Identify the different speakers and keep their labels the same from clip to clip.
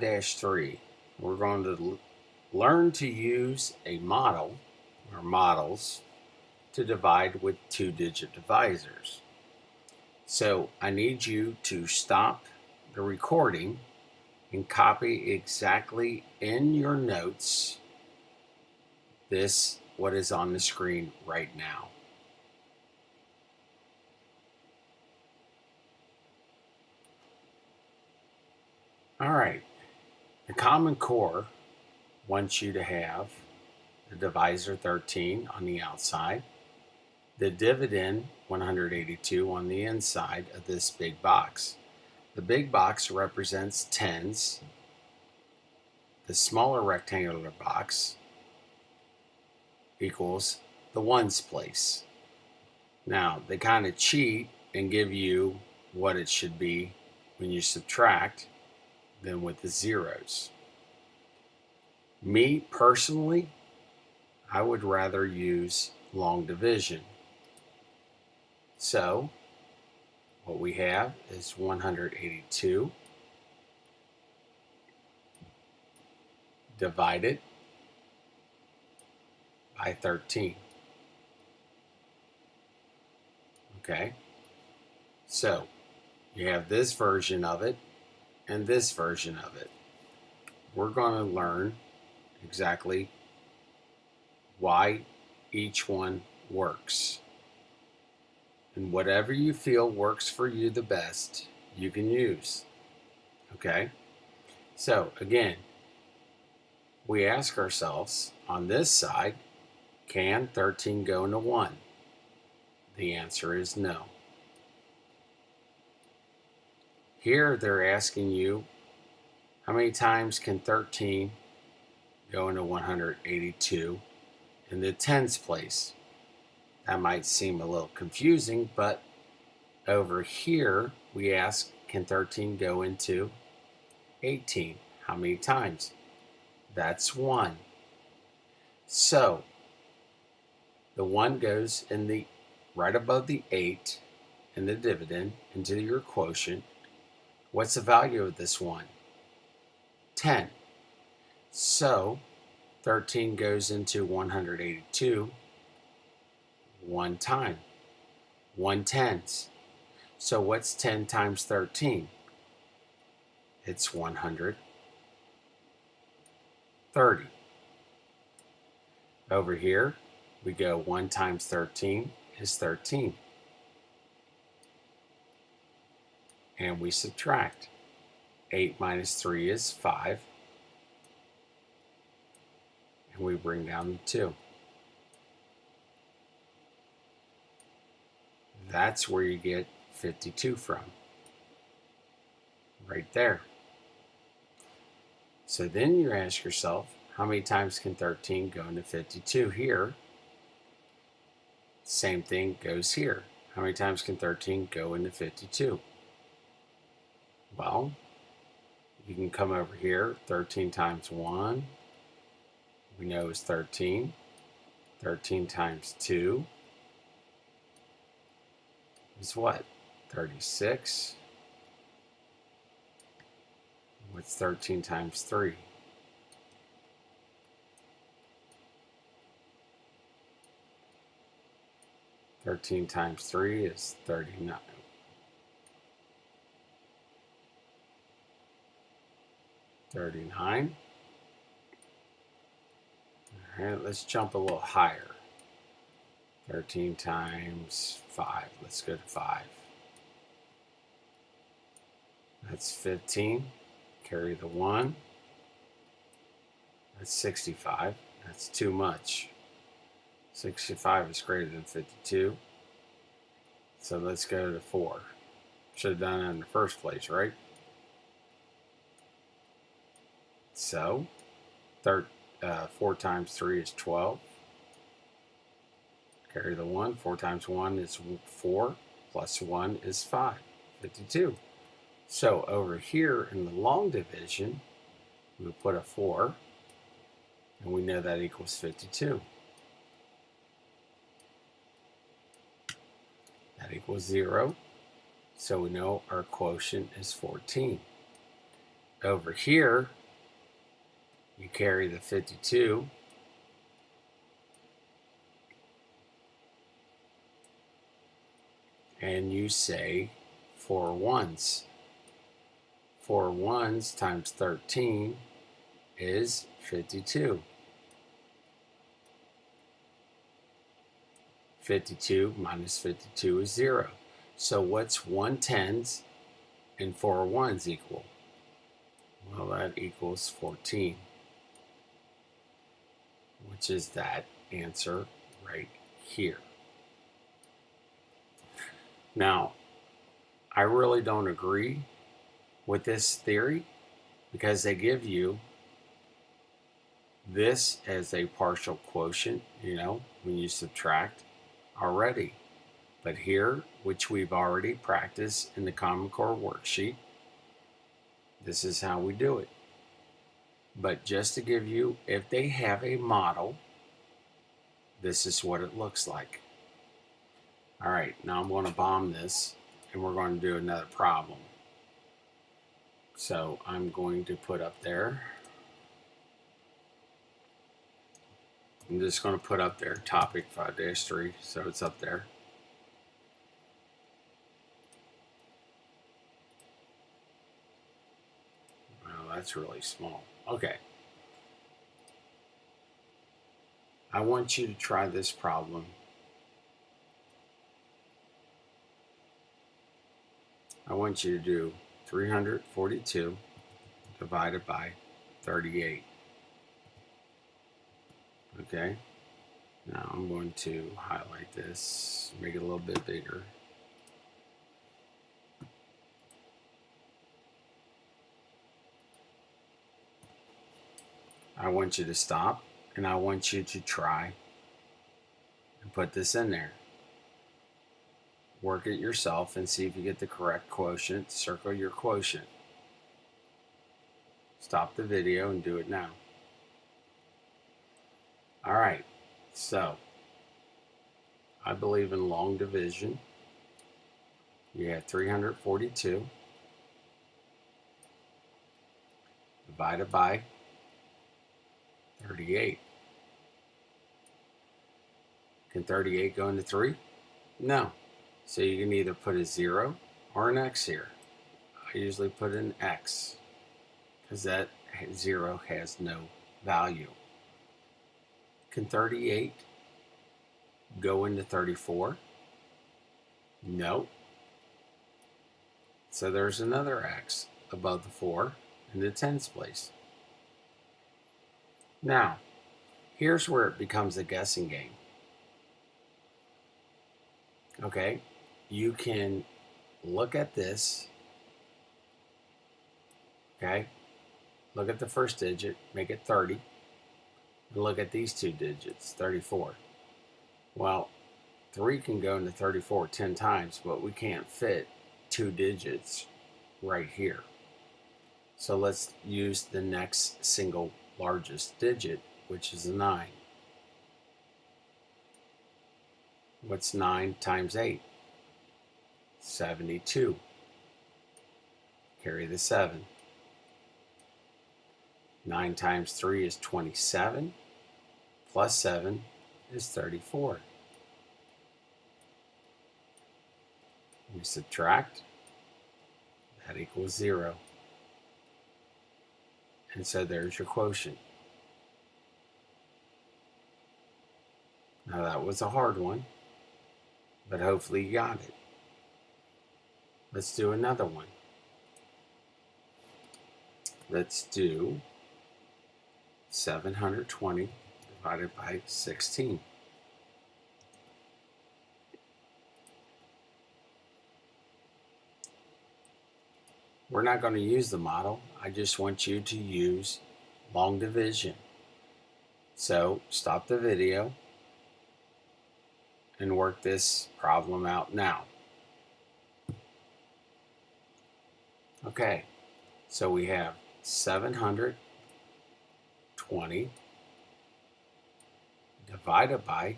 Speaker 1: 5-3, we're going to learn to use a model or models to divide with two-digit divisors. So I need you to stop the recording and copy exactly in your notes what is on the screen right now. All right, the Common Core wants you to have the divisor 13 on the outside, the dividend 182 on the inside of this big box. The big box represents tens. The smaller rectangular box equals the ones place. Now, they kind of cheat and give you what it should be when you subtract than with the zeros. Me, personally, I would rather use long division. So, what we have is 182 divided by 13. Okay? So, you have this version of it and this version of it. We're going to learn exactly why each one works. And whatever you feel works for you the best, you can use. Okay? So, again, we ask ourselves on this side, can 13 go into 1? The answer is no. Here they're asking you, how many times can 13 go into 182 in the tens place? That might seem a little confusing, but over here we ask, can 13 go into 18? How many times? That's 1. So the 1 goes in the right above the 8 in the dividend into your quotient. What's the value of this 1? 10. So 13 goes into 182 one time. 1 tenths. So what's 10 times 13? It's 130. Over here, we go 1 times 13 is 13. And we subtract. 8 minus 3 is 5. And we bring down the 2. That's where you get 52 from. Right there. So then you ask yourself, how many times can 13 go into 52 here? Same thing goes here. How many times can 13 go into 52? Well, you can come over here. 13 times 1, we know is 13. 13 times 2 is what? 36. What's 13 times 3? 13 times 3 is 39. 39. All right, let's jump a little higher. 13 times 5. Let's go to 5. That's 15. Carry the 1. That's 65. That's too much. 65 is greater than 52. So let's go to 4. Should have done it in the first place, right? So 4 times 3 is 12. Carry the 1. 4 times 1 is 4. Plus 1 is 5. 52. So over here in the long division, we'll put a 4. And we know that equals 52. That equals 0. So we know our quotient is 14. Over here, you carry the 52, and you say 4 ones. 4 ones times 13 is 52. 52 minus 52 is 0. So what's 1 tens and 4 ones equal? Well, that equals 14, which is that answer right here. Now, I really don't agree with this theory because they give you this as a partial quotient, when you subtract already. But here, which we've already practiced in the Common Core worksheet, this is how we do it. But just to give you, if they have a model, this is what it looks like. All right, now I'm going to bomb this, and we're going to do another problem. So I'm going to put up there, I'm just going to put up there topic 5-3, so it's up there. Well, that's really small. Okay. I want you to try this problem. I want you to do 342 divided by 38. Okay, now I'm going to highlight this, make it a little bit bigger. I want you to stop, and I want you to try and put this in there. Work it yourself and see if you get the correct quotient. Circle your quotient. Stop the video and do it now. All right, so I believe in long division. You have 342 divided by 38. Can 38 go into 3? No. So you can either put a 0 or an X here. I usually put an X because that 0 has no value. Can 38 go into 34? No. So there's another X above the 4 in the tens place. Now, here's where it becomes a guessing game. Okay, you can look at this. Okay, look at the first digit, make it 30. And look at these two digits, 34. Well, 3 can go into 34 10 times, but we can't fit 2 digits right here. So let's use the next single largest digit, which is a 9. What's 9 times 8? 72. Carry the 7. 9 times 3 is 27. Plus 7 is 34. We subtract. That equals 0. And so there's your quotient. Now that was a hard one, but hopefully you got it. Let's do another one. Let's do 720 divided by 16. We're not going to use the model. I just want you to use long division. So stop the video and work this problem out now. Okay, so we have 720 divided by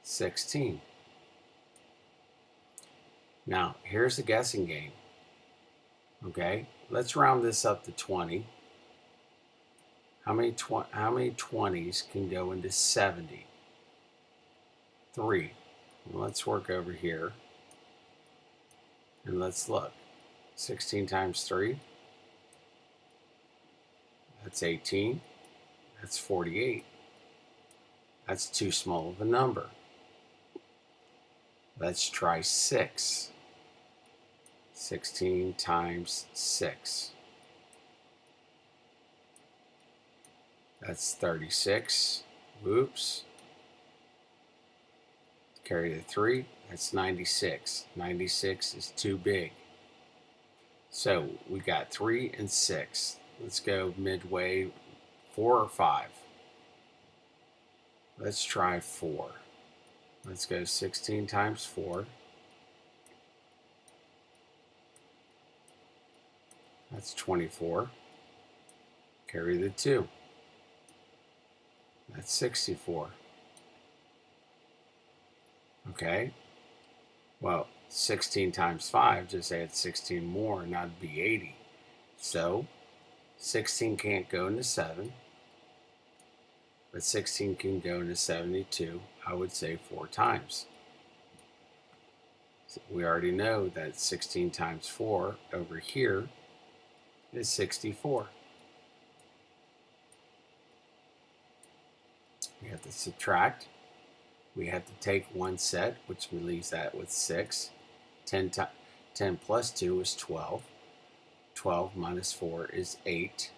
Speaker 1: 16. Now, here's the guessing game. Okay, let's round this up to 20. How many 20s can go into 70? 3. Well, let's work over here and let's look. 16 times 3, that's 18. That's 48. That's too small of a number. Let's try 6. 16 times 6. That's 36. Whoops. Carry the 3. That's 96. 96 is too big. So we got 3 and 6. Let's go midway. 4 or 5. Let's try 4. Let's go 16 times 4. That's 24. Carry the 2. That's 64. Okay. Well, 16 times 5, just add 16 more, and that'd be 80. So 16 can't go into 7, but 16 can go into 72, I would say 4 times. So we already know that 16 times 4 over here is 64. We have to subtract. We have to take one set, which leaves that with 6. 10 plus 2 is 12. 12 minus 4 is 8.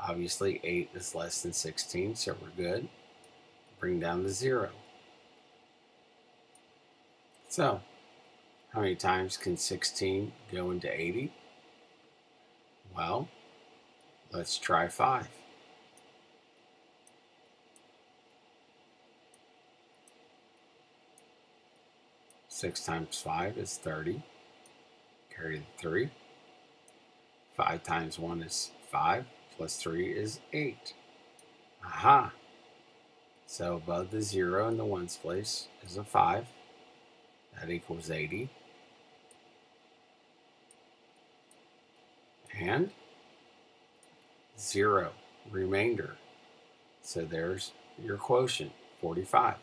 Speaker 1: Obviously, 8 is less than 16, so we're good. Bring down the 0. So, how many times can 16 go into 80? Well, let's try 5. Six times 5 is 30. Carry the 3. 5 times 1 is 5. Plus 3 is 8. Aha! So above the 0 in the ones place is a 5. That equals 80. And 0, remainder. So there's your quotient, 45.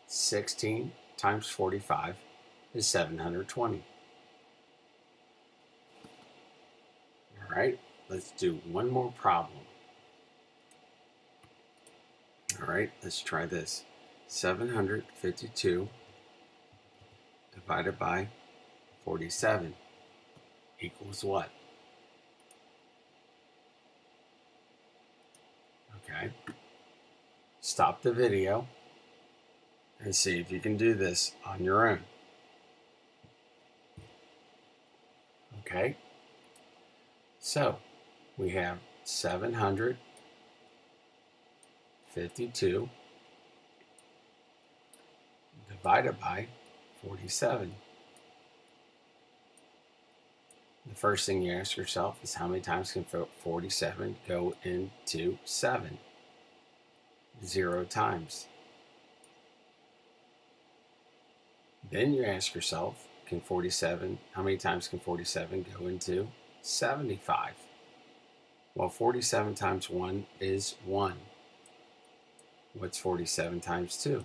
Speaker 1: 16 times 45 is 720. All right, let's do one more problem. All right, let's try this. 752 divided by 47 equals what? Okay, stop the video and see if you can do this on your own. Okay, so we have 752 divided by 47. The first thing you ask yourself is how many times can 47 go into 7? 0 times. Then you ask yourself, how many times can 47 go into 75? Well, 47 times 1 is 1. What's 47 times 2?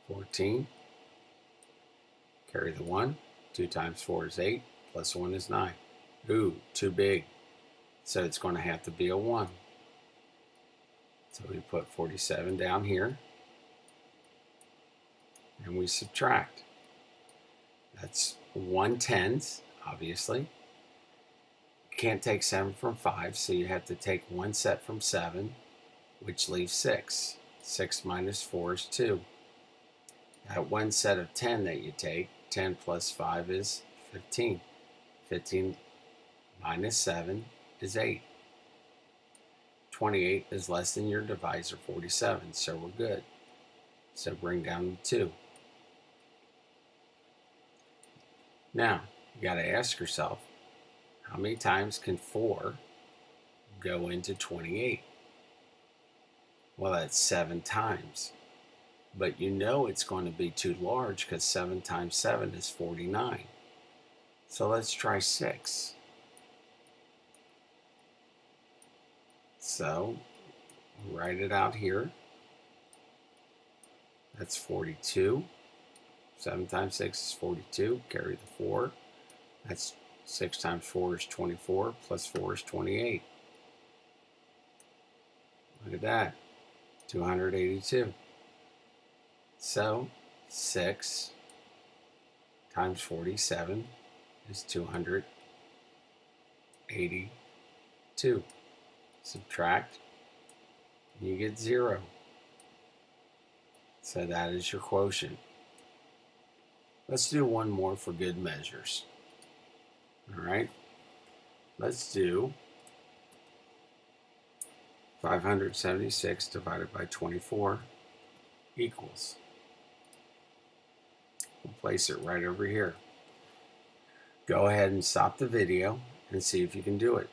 Speaker 1: 14. Carry the 1. 2 times 4 is 8. Plus 1 is 9. Ooh, too big. So it's going to have to be a 1. So we put 47 down here. And we subtract. That's 1/10, obviously. You can't take 7 from 5, so you have to take one set from 7, which leaves 6. 6 minus 4 is 2. That one set of 10 that you take, 10 plus 5 is 15. 15 minus 7 is 8. 28 is less than your divisor, 47, so we're good. So bring down the 2. Now, you got to ask yourself, how many times can 4 go into 28? Well, that's 7 times. but you know it's going to be too large because 7 times 7 is 49. So let's try 6. So write it out here. That's 42. 7 times 6 is 42. Carry the 4. That's 6 times 4 is 24. Plus 4 is 28. Look at that. 282. So 6 times 47 is 282. Subtract, and you get 0. So that is your quotient. Let's do one more for good measures. All right, let's do 576 divided by 24 equals. We'll place it right over here. Go ahead and stop the video and see if you can do it.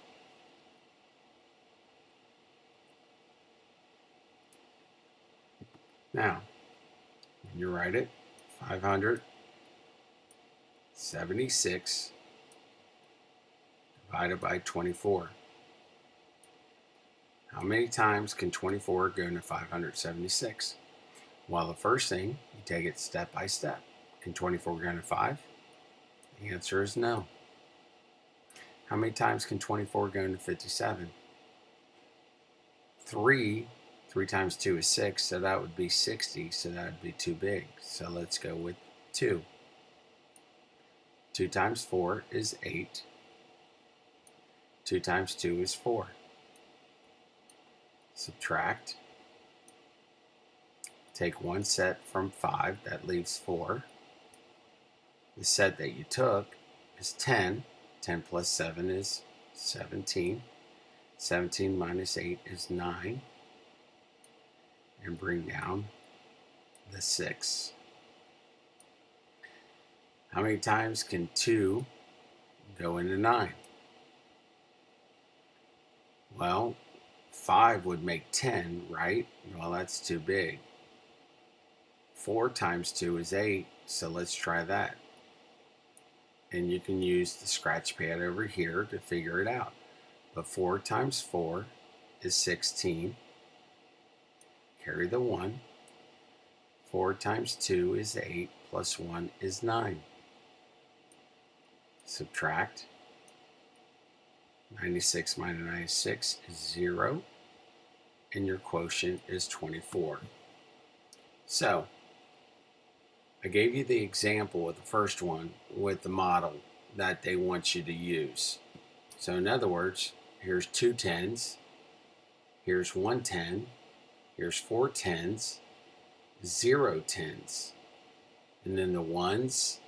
Speaker 1: Now, when you write it, 576 divided by 24. How many times can 24 go into 576? Well, the first thing, you take it step by step. Can 24 go into 5? The answer is no. How many times can 24 go into 57? 3 times 2 is 6, so that would be 60, so that would be too big. So let's go with 2. 2 times 4 is 8. 2 times 2 is 4. Subtract. Take one set from 5, that leaves 4. The set that you took is 10. 10 plus 7 is 17. 17 minus 8 is 9. And bring down the 6. How many times can 2 go into 9? Well, 5 would make 10, right? Well, that's too big. 4 times 2 is 8, so let's try that. And you can use the scratch pad over here to figure it out. But 4 times 4 is 16. Carry the 1. 4 times 2 is 8, plus 1 is 9. Subtract. 96 minus 96 is 0. And your quotient is 24. So, I gave you the example with the first one with the model that they want you to use. So in other words, here's 2 10s, here's 1 10, here's 4 10s, 0 10s. And then the ones,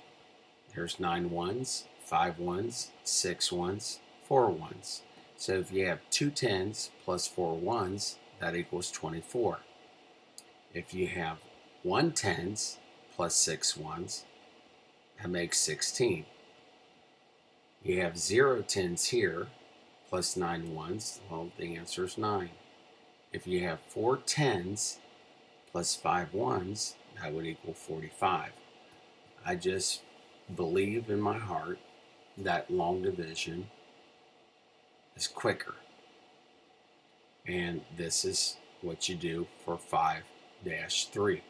Speaker 1: there's 9 ones, 5 ones, 6 ones, 4 ones. So if you have 2 10s plus 4 ones, that equals 24. If you have 1 10s plus 6 ones, that makes 16. You have 0 10s here plus 9 ones, well, the answer is 9. If you have 4 10s plus 5 ones, that would equal 45. I just believe in my heart that long division is quicker. And this is what you do for 5-3.